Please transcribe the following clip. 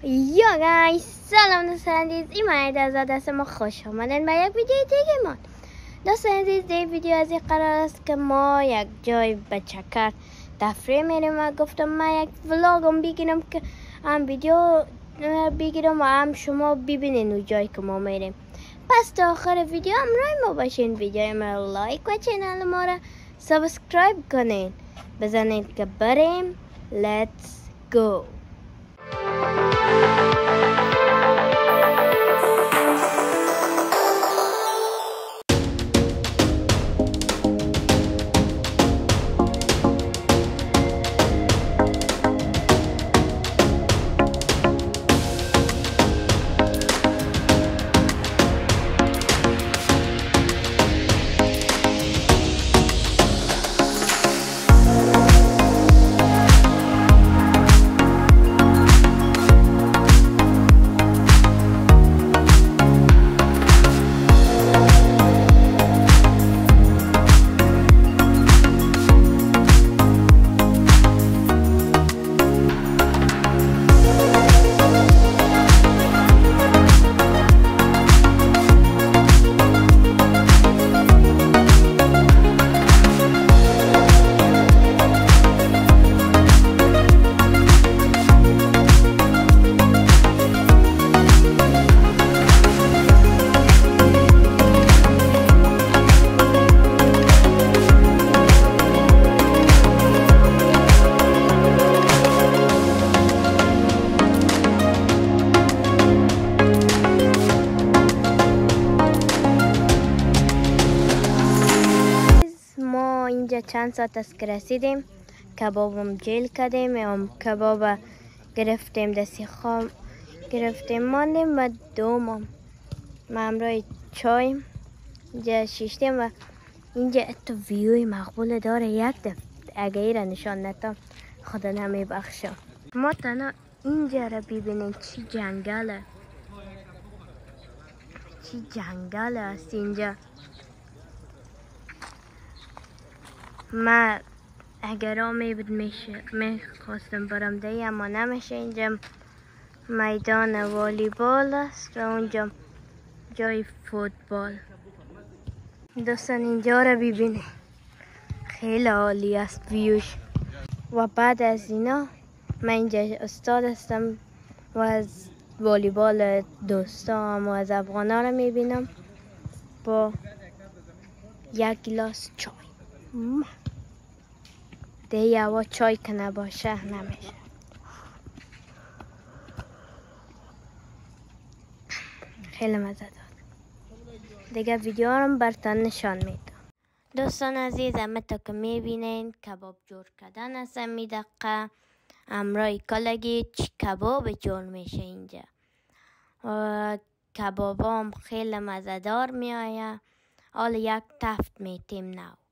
یا گایز سلام دوستان عزیز، این عزیز دست ما خوش آمدن به یک ویدیو دیگه ما. دوستان عزیز این ویدیو از این قرار است که ما یک جای به چکر تفریح میریم و گفتم من یک ولاگم بگیرم که هم ویدیو بگیرم و هم شما ببینین اون جایی که ما میریم. پس تا آخر ویدیو همراه ما باشین، ویدیو ما لایک و چینل ما را سابسکرایب کنین، بزنین که بریم. Let's go. اینجا چند ساعت است که رسیدیم، کبابم جیل کردیم، کباب گرفتیم، دستی خام گرفتیم، ماندیم و دومم ما همراه چای اینجا شیشتیم و اینجا اتو ویوی مقبول داره. یک دفعه اگه ایره نشان نتم خدا نمی بخشم. ما تنها اینجا را ببینیم چی جنگله، چی جنگل است اینجا. من اگر آمی بود میخواستم برم دیگه، اما نمیشه. اینجا میدان والیبال است و اونجا جای فوتبال. دوستان اینجا رو ببینید، خیلی عالی است ویوش. و بعد از اینا من اینجا استاد هستم و از والیبال دوستام و از افغانا رو میبینم با یک گلاس چای. دیگه هوا چای که نباشه نمیشه. خیلی مزه داد. دیگه ویدیو رو براتون نشان میدم. دوستان عزیز همه تا که میبینین کباب جور کردن است. می دقیقه همراه کلگی کباب جور میشه اینجا و کباب هم خیلی مزه دار میآید. حالا یک تفت میتیم نو.